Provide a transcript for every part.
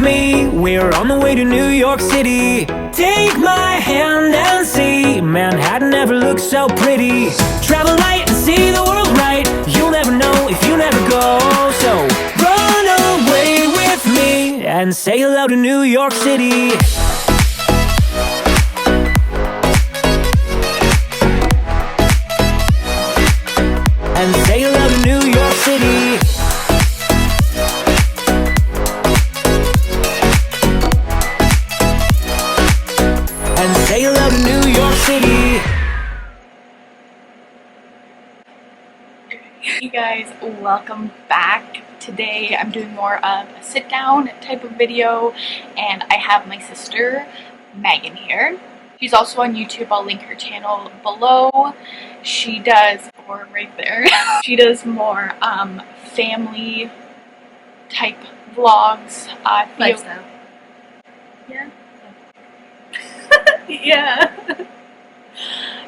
me, we're on the way to New York City. Take my hand and see, Manhattan never looks so pretty. Travel light and see the world right, you'll never know if you never go. So run away with me and say hello to New York City. And say hello to New York City. And say hello to New York City. Hey guys, welcome back. Today I'm doing more of a sit down type of video, and I have my sister Megan here. She's also on YouTube. I'll link her channel below. She does, or right there, she does more family type vlogs. Lifestyle. Yeah. Yeah.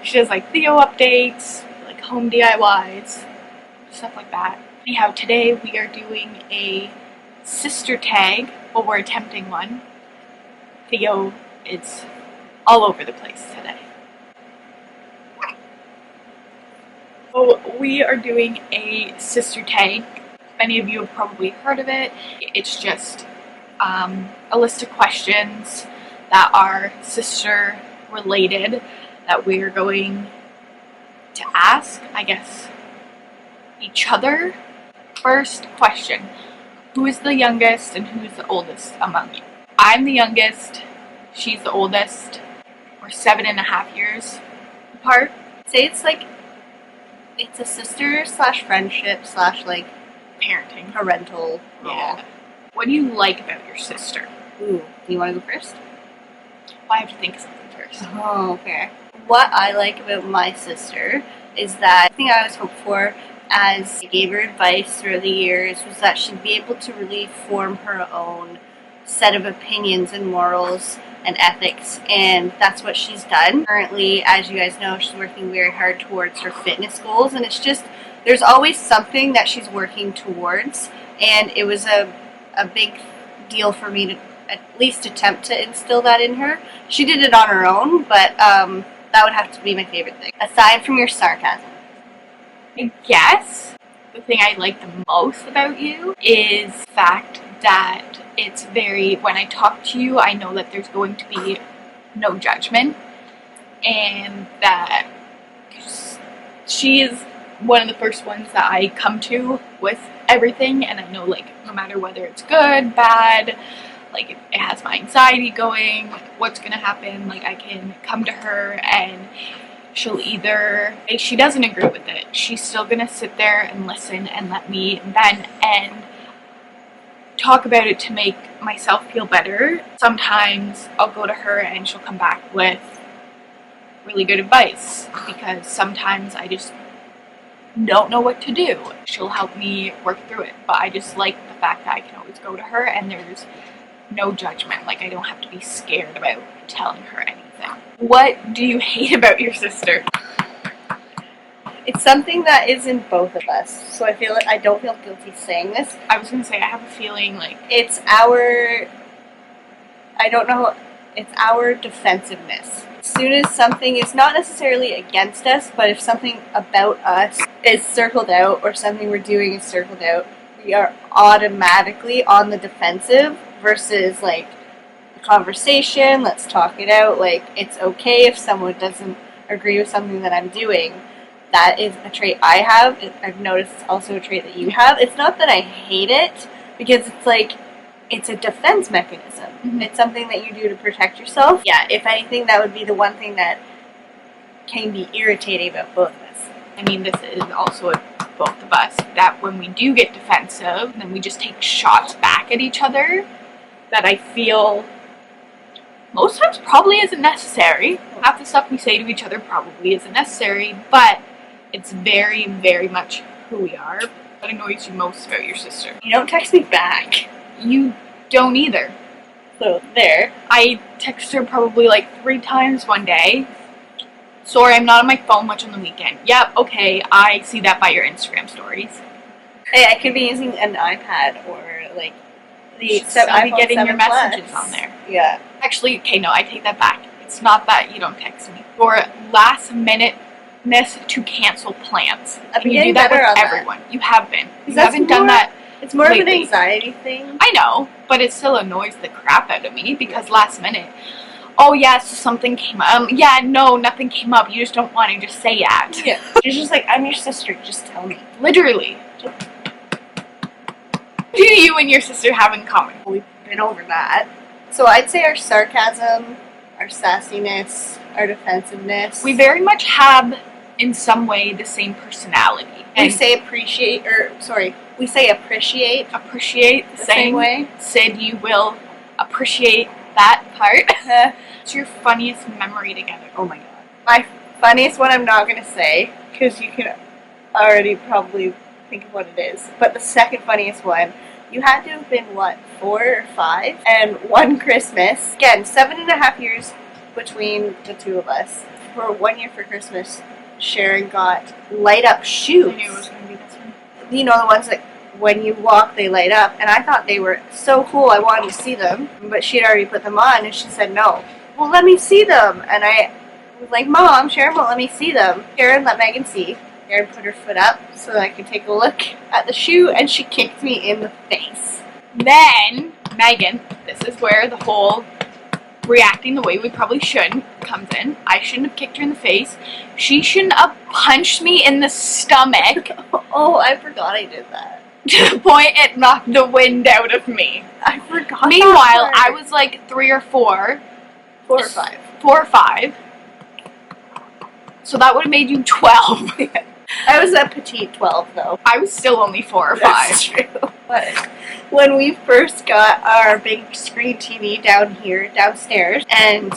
She does like Theo updates, like home DIYs, stuff like that. Anyhow, today we are doing a sister tag. Well, we're attempting one. Theo is all over the place today. So we are doing a sister tag. Many of you have probably heard of it. It's just a list of questions that are sister related that we're going to ask, I guess, each other. First question: who is the youngest and who's the oldest among you? I'm the youngest, she's the oldest. We're 7.5 years apart. Say it's like, it's a sister / friendship / like Parenting. parental role. Yeah. What do you like about your sister? Ooh, do you want to go first? I have to think of something first. Oh, okay. What I like about my sister is that the thing I always hoped for as I gave her advice through the years was that she'd be able to really form her own set of opinions and morals and ethics, and that's what she's done. Currently, as you guys know, she's working very hard towards her fitness goals, and it's just, there's always something that she's working towards, and it was a big deal for me to at least attempt to instill that in her. She did it on her own, but that would have to be my favorite thing, aside from your sarcasm. I guess the thing I like the most about you is the fact that it's very, when I talk to you, I know that there's going to be no judgment, and that she is one of the first ones that I come to with everything, and I know, like, no matter whether it's good, bad, like, if it has my anxiety going, what's gonna happen, like, I can come to her and she'll either, if she doesn't agree with it, she's still gonna sit there and listen and let me vent and talk about it to make myself feel better. Sometimes I'll go to her and she'll come back with really good advice, because sometimes I just don't know what to do. She'll help me work through it, but I just like the fact that I can always go to her and there's no judgment. Like, I don't have to be scared about telling her anything. What do you hate about your sister? It's something that is in both of us, so I feel like I don't feel guilty saying this. I was gonna say, I have a feeling like It's our, I don't know, it's our defensiveness. As soon as something is not necessarily against us, but if something about us is circled out or something we're doing is circled out, we are automatically on the defensive versus like a conversation, let's talk it out, like it's okay if someone doesn't agree with something that I'm doing. That is a trait I have. I've noticed it's also a trait that you have. It's not that I hate it, because it's like, it's a defense mechanism. Mm-hmm. It's something that you do to protect yourself. Yeah, if anything, that would be the one thing that can be irritating about both of us. I mean, this is also with both of us, that when we do get defensive, then we just take shots back at each other that I feel most times probably isn't necessary. Half the stuff we say to each other probably isn't necessary, but it's very, very much who we are. What annoys you most about your sister? You don't text me back. You don't either. So, there. I text her probably like 3 times one day. Sorry, I'm not on my phone much on the weekend. Yep, okay, I see that by your Instagram stories. Hey, I could be using an iPad or like The You should still be iPhone getting your 7 Plus. messages on there. Yeah. Actually, okay, no, I take that back. It's not that you don't text me. Your last minuteness to cancel plans. I've been Can you do getting that with better on that. everyone? You have been. You That's haven't done more- that. It's more of an lately. anxiety thing. I know, but it still annoys the crap out of me because last minute. Oh yeah, so something came up. Yeah, no, nothing came up. You just don't want to just say it. Yeah. She's just like, I'm your sister, just tell me. Literally. What do you and your sister have in common? We've been over that. So I'd say our sarcasm, our sassiness, our defensiveness. We very much have, in some way, the same personality. we And say appreciate, we say appreciate appreciate the the same way. Sid, you will appreciate that part. What's your funniest memory together? Oh my god. My funniest one I'm not going to say, because you can already probably think of what it is. But the second funniest one, you had to have been, what, 4 or 5? And one Christmas, again, 7.5 years between the two of us. For 1 year for Christmas, Sharon got light up shoes. I knew it was going to be this one. You know, the ones that when you walk they light up, and I thought they were so cool. I wanted to see them, but she had already put them on, and she said no. Well, let me see them, and I was like, Mom, Sharon won't let me see them. Sharon let Megan see. Sharon put her foot up so that I could take a look at the shoe, and she kicked me in the face. Then, Megan, this is where the whole reacting the way we probably shouldn't comes in. I shouldn't have kicked her in the face. She shouldn't have punched me in the stomach Oh, I forgot I did that. to the point it knocked the wind out of me. I forgot. Meanwhile, that I part. was like 3 or 4. 4 or 5. 4 or 5. So that would have made you 12. I was a petite 12 though. I was still only 4 or 5. That's true. But when we first got our big screen TV downstairs, and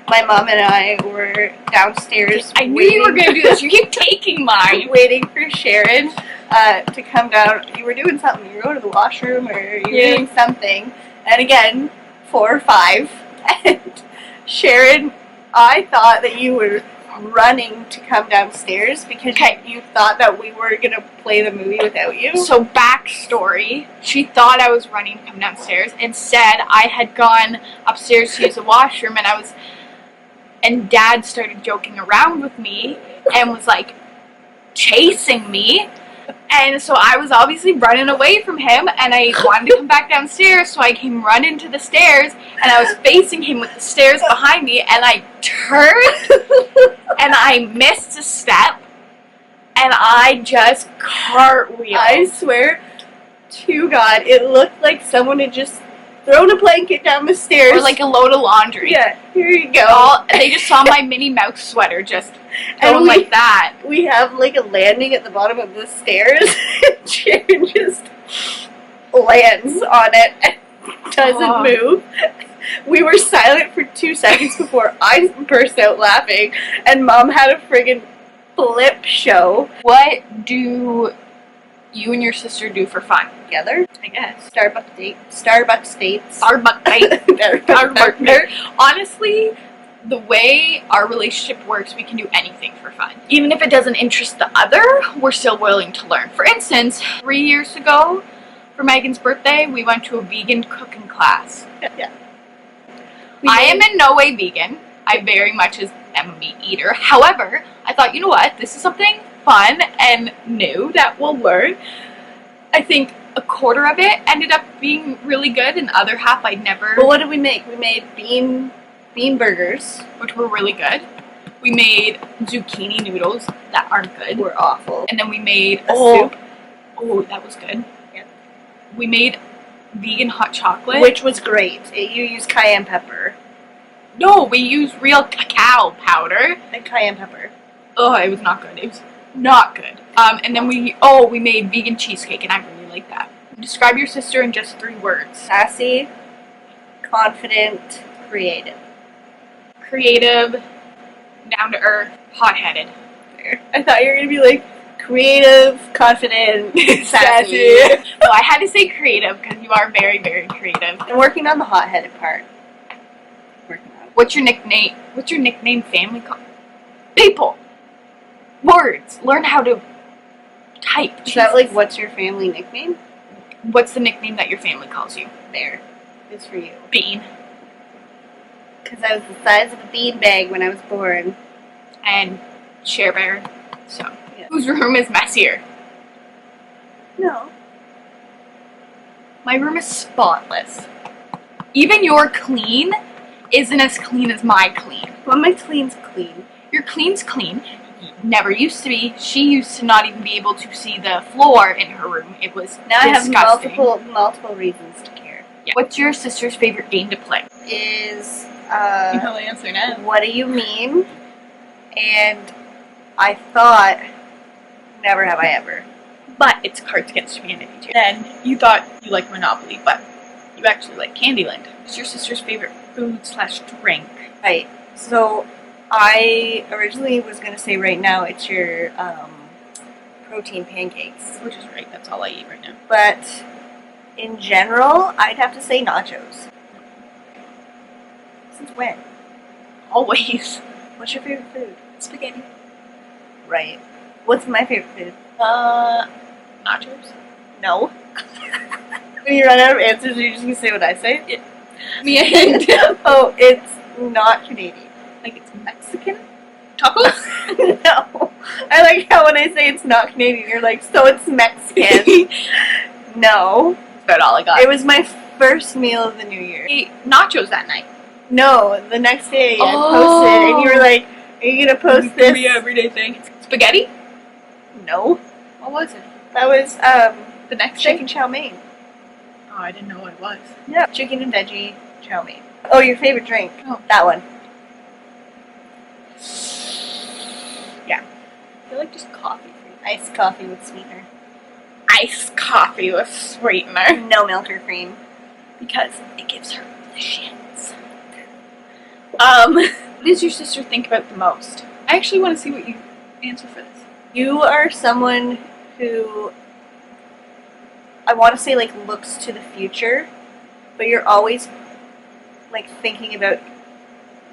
my mom and I were downstairs. I knew you were going to do this. You keep taking mine. Waiting for Sharon to come down. You were doing something. You were going to the washroom or you were Yeah. doing something. And again, 4 or 5. And Sharon, I thought that you were running to come downstairs because Okay. you thought that we were going to play the movie without you. So backstory, she thought I was running to come downstairs. Instead, I had gone upstairs to use the washroom, and Dad started joking around with me and was like chasing me. And so I was obviously running away from him, and I wanted to come back downstairs, so I came running to the stairs, and I was facing him with the stairs behind me, and I turned, and I missed a step, and I just cartwheeled. I swear to God, it looked like someone had just thrown a blanket down the stairs. Or like a load of laundry. yeah, here you go. They just saw my Minnie Mouse sweater just And going like that. We have like a landing at the bottom of the stairs, and Sharon just lands on it and doesn't Oh. move. We were silent for 2 seconds before I burst out laughing, and Mom had a friggin' flip show. What do you and your sister do for fun? Together, I guess. Starbucks dates. Starbucks night. Starbucks Starbucks. Honestly, the way our relationship works, we can do anything for fun. Even if it doesn't interest the other, we're still willing to learn. For instance, 3 years ago, for Megan's birthday, we went to a vegan cooking class. Yeah. I am in no way vegan. I very much am a meat eater. However, I thought, you know what? This is something fun and new that we'll learn. I think a quarter of it ended up being really good, and the other half I'd never, But what did we make? We made bean burgers. which were really good. We made zucchini noodles that aren't good. Were awful. And then we made A soup. soup. Oh, that was good. Yeah. We made vegan hot chocolate. Which was great. You used cayenne pepper. No, we used real cacao powder. And cayenne pepper. Oh, it was not good. It was not good. And then we made vegan cheesecake, and I really like that. Describe your sister in just 3 words. Sassy, confident, creative. Creative, down to earth, hot-headed. I thought you were going to be like creative, confident, sassy. No, I had to say creative because you are very, very creative. I'm working on the hot-headed part. Working on it. What's your nickname? What's your nickname? Family call? People. Words. Learn how to type. Is that like, what's your family nickname? What's the nickname that your family calls you? There. It's for you. Bean. Because I was the size of a beanbag when I was born. And Share Bear. So, Yeah. whose room is messier? No. My room is spotless. Even your clean isn't as clean as my clean. Well, my clean's clean. Your clean's clean. Never used to be. She used to not even be able to see the floor in her room. It was Now disgusting. I have multiple reasons to care. Yeah. What's your sister's favorite game to play? Is, You know the answer now. what do you mean? And I thought, never have I ever. But it's Cards Against Humanity too. Then you thought you liked Monopoly, but you actually like Candyland. What's your sister's favorite food/drink? Right. So, I originally was going to say right now it's your protein pancakes. Which is right. That's all I eat right now. But in general, I'd have to say nachos. Since when? Always. What's your favorite food? Spaghetti. Right. What's my favorite food? Nachos. No. When you run out of answers, are you just going to say what I say? Me and Oh, it's not Canadian. like it's Mexican tacos. No. I like how when I say it's not Canadian, you're like, so it's Mexican. No. That's about all I got. It was my first meal of the new year. Ate nachos that night. No, the next day I Oh. posted, and you were like, are you going to post this? everyday thing. Spaghetti. No. What was it? That was The next chicken day. chow mein. Oh, I didn't know what it was. Yeah. Chicken and veggie chow mein. Oh, your favorite drink? Oh. That one. I feel like just coffee. Iced coffee with sweetener. Iced coffee with sweetener. No milk or cream. Because it gives her the shits. What does your sister think about the most? I actually want to see what you answer for this. You are someone who, I want to say, like, looks to the future, but you're always, like, thinking about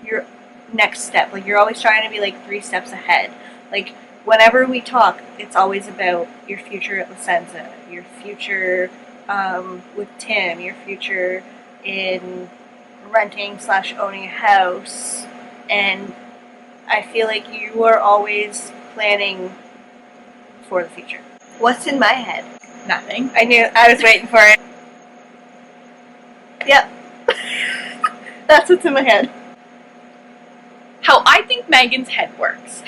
your next step. Like, you're always trying to be, like, 3 steps ahead. Like, whenever we talk, it's always about your future at La Senza, your future with Tim, your future in renting/owning a house, and I feel like you are always planning for the future. What's in my head? Nothing. I knew, I was waiting for it. Yep. That's what's in my head. How I think Megan's head works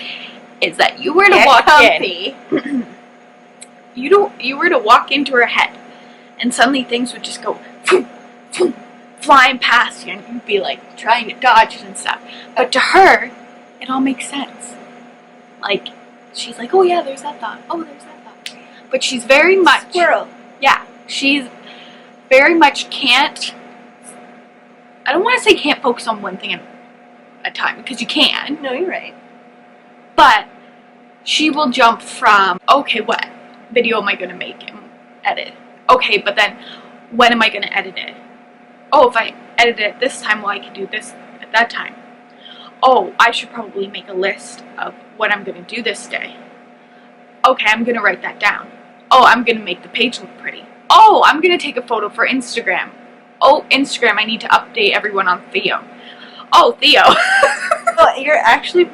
is that you were to Get walk comfy. in. You were to walk into her head, and suddenly things would just go flying past you, and you'd be like trying to dodge it and stuff. But to her, it all makes sense. Like, she's like, oh yeah, there's that thought. Oh, there's that thought. But she's very much, Squirrel. yeah, she's very much can't, I don't want to say can't focus on one thing at a time, because you can, No, you're right. but she will jump from, okay, what video am I going to make and edit? Okay, but then when am I going to edit it? Oh, if I edit it this time, well, I can do this at that time. Oh, I should probably make a list of what I'm going to do this day. Okay, I'm going to write that down. Oh, I'm going to make the page look pretty. Oh, I'm going to take a photo for Instagram. Oh, Instagram, I need to update everyone on Theo. Oh, Theo. Oh, you're actually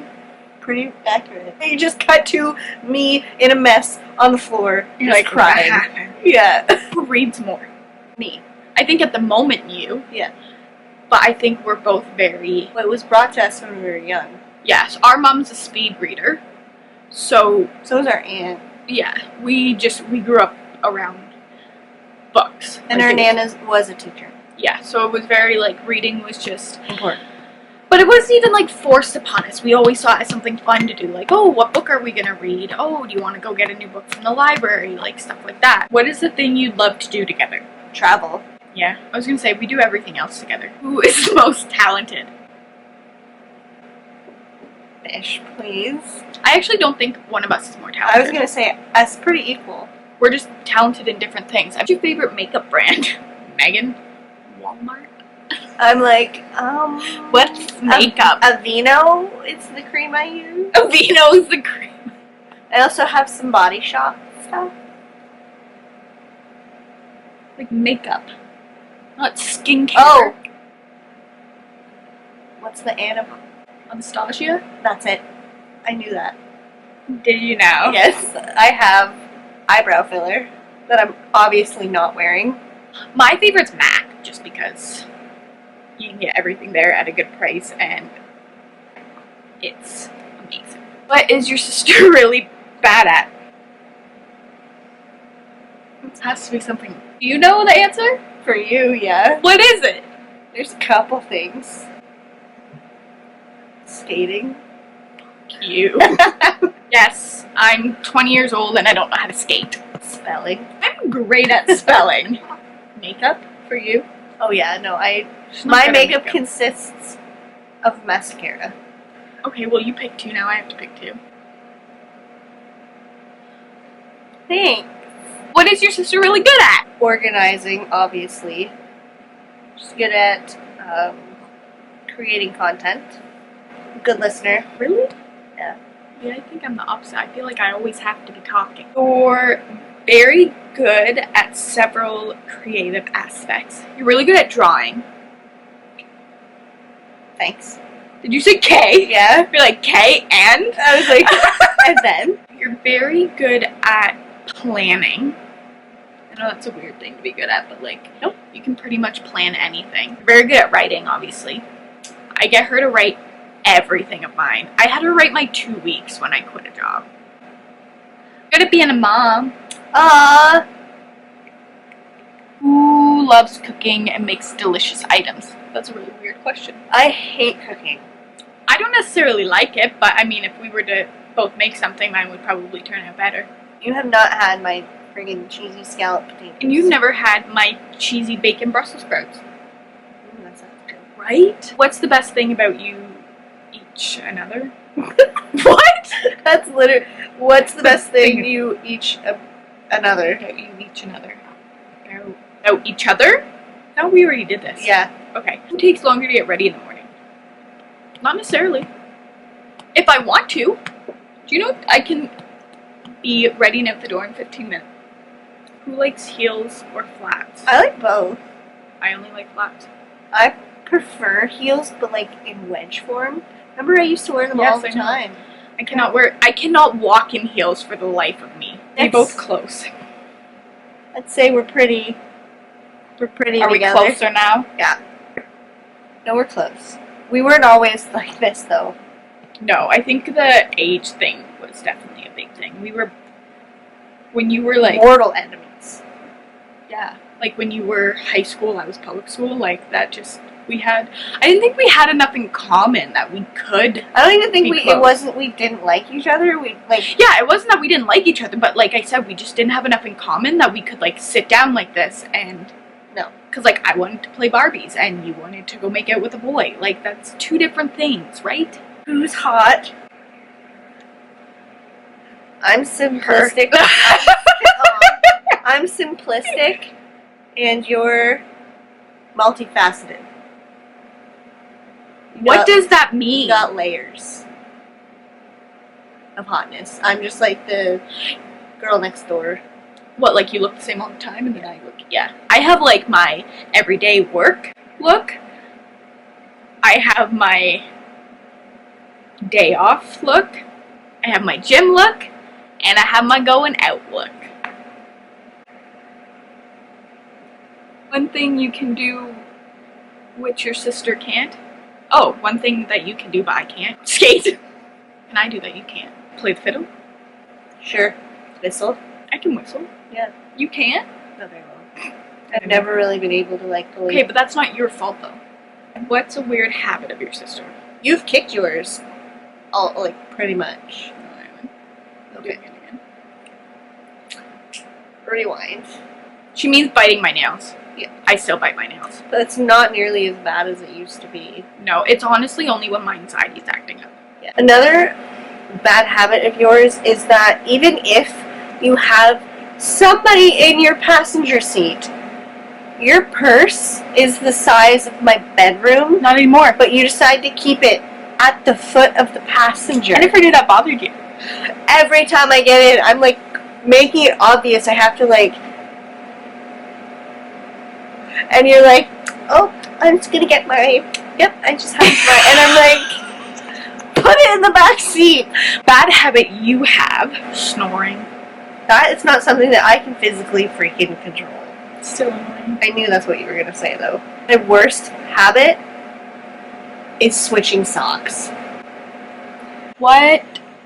pretty accurate. You just cut to me in a mess on the floor, You're just like, crying. what happened? Yeah. Who reads more? Me. I think at the moment you. Yeah. But I think we're both very, Well, it was brought to us when we were young. yes, our mom's a speed reader. So, So was our aunt. yeah, we grew up around books. And Like, our it was- Nana was a teacher. Yeah, so it was very, like, reading was just, Important. but it wasn't even, like, forced upon us. We always saw it as something fun to do. Like, oh, what book are we going to read? Oh, do you want to go get a new book from the library? Like, stuff like that. What is the thing you'd love to do together? Travel. Yeah, I was going to say, we do everything else together. Who is the most talented? Fish, please. I actually don't think one of us is more I talented. was gonna say us pretty equal. We're just talented in different things. What's your favorite makeup brand? Megan? Walmart? I'm like, What's makeup? Aveeno is the cream I use. Aveeno's the cream. I also have some Body Shop stuff. Like makeup. Not skincare. Oh! What's the Anna? Anastasia? That's it. I knew that. Did you know? Yes, I have eyebrow filler that I'm obviously not wearing. My favorite's MAC, just because you can get everything there at a good price and it's amazing. What is your sister really bad at? It has to be something. Do you know the answer? For you, yeah. What is it? There's a couple things. Skating. You. Yes, I'm 20 years old and I don't know how to skate. Spelling. I'm great at spelling. Makeup for you? Oh yeah, no, She's not my good at makeup consists of mascara. Okay, well you pick two now. I have to pick two. Thanks. What is your sister really good at? Organizing, obviously. She's good at creating content. Good listener. Really? Yeah. Yeah, I think I'm the opposite. I feel like I always have to be talking. You're very good at several creative aspects. You're really good at drawing. Thanks. Did you say K? Yeah. You're like K and? I was like, and then? You're very good at planning. I know that's a weird thing to be good at, but like, nope, you can pretty much plan anything. You're very good at writing, obviously. I get her to write everything of mine. I had her write my 2 weeks when I quit a job. Good at being a mom. Who loves cooking and makes delicious items? That's a really weird question. I hate cooking. I don't necessarily like it, but I mean, if we were to both make something, mine would probably turn out better. You have not had my friggin' cheesy scallop potatoes. And you've never had my cheesy bacon Brussels sprouts. Ooh, that sounds good. Right? What's the best thing about you each another? What? That's literally. What's the best thing you each another? About you each another. About each other? No, we already did this. Yeah. Okay. Who takes longer to get ready in the morning? Not necessarily. If I want to. Do you know I can be ready and out the door in 15 minutes? Who likes heels or flats? I like both. I only like flats. I prefer heels, but like in wedge form. Remember, I used to wear them Yes, all the I know. time. I cannot walk in heels for the life of me. They That's- both close. I'd say we're pretty. We're pretty Are we together. closer now? Yeah. No, we're close. We weren't always like this, though. No, I think the age thing was definitely a big thing. When you were like, Mortal enemies. yeah, like when you were high school, I was public school, like that just, I didn't think we had enough in common that we could. I don't even think Be it close. wasn't we didn't like each other. We like Yeah, it wasn't that we didn't like each other, but like I said, we just didn't have enough in common that we could like sit down like this and. No. Because like I wanted to play Barbies and you wanted to go make out with a boy. Like that's two different things, right? who's hot. I'm simplistic. I'm simplistic, and you're multifaceted. What does that You mean? got layers of hotness. I'm just like the girl next door. What, like you look the same all the time and then I look, yeah. I have like my everyday work look. I have my day off look. I have my gym look. And I have my going out look. One thing you can do which your sister can't. Oh, one thing that you can do but I can't. Skate. Can I do that you can't? Play the fiddle. Sure. Whistle. I can whistle. Yeah. You can't? Not very well. I've never really been able to like fully. Okay, but that's not your fault though. What's a weird habit of your sister? You've kicked yours. All like pretty much. Okay. Rewind. She means biting my nails. Yeah. I still bite my nails. That's not nearly as bad as it used to be. No, it's honestly only when my anxiety's acting up. Yeah. Another bad habit of yours is that even if you have somebody in your passenger seat, your purse is the size of my bedroom, Not anymore. but you decide to keep it at the foot of the passenger. I never knew that bothered you. Every time I get in, I'm like making it obvious. I have to like and you're like, oh, I'm just gonna get my, yep, I just have my, and I'm like, put it in the back seat. Bad habit you have, snoring. That is not something that I can physically freaking control. Still annoying. I knew that's what you were gonna say though. My worst habit is switching socks. What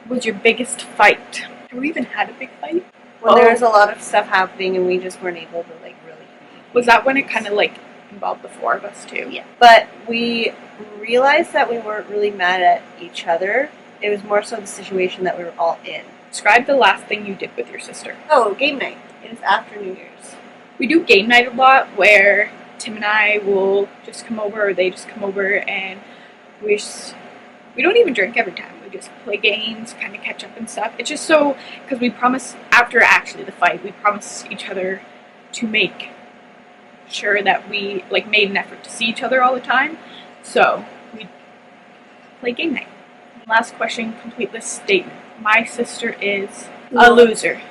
was your biggest fight? Have we even had a big fight? When there was a lot of stuff happening and we just weren't able to like really communicate. Was that when it kind of like involved the four of us too? Yeah. But we realized that we weren't really mad at each other. It was more so the situation that we were all in. Describe the last thing you did with your sister. Oh, game night. It is after New Year's. We do game night a lot where Tim and I will just come over or they just come over and we don't even drink every time. We just play games, kind of catch up and stuff. It's just so, because we promised, after actually the fight, we promised each other to make sure that we like made an effort to see each other all the time. So we play game night. Last question, complete this statement. My sister is a loser.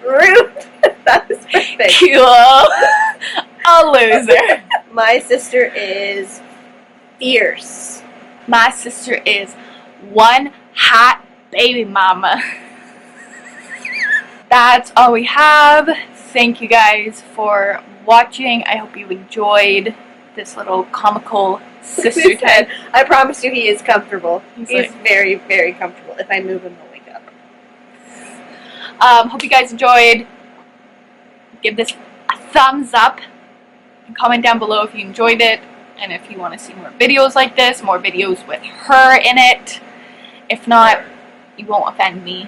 Rude. That is perfect. Cool. A loser. My sister is fierce. My sister is one hot baby mama. That's all we have. Thank you guys for watching. I hope you enjoyed this little comical sister time. I promise you he is comfortable. He's He's like- very, very comfortable. If I move him, he'll wake up. Hope you guys enjoyed. Give this a thumbs up and comment down below if you enjoyed it and if you want to see more videos like this, more videos with her in it. If not, you won't offend me.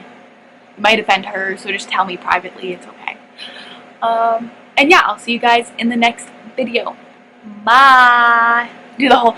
You might offend her, so just tell me privately. It's okay. And yeah, I'll see you guys in the next video. Bye. Do the whole.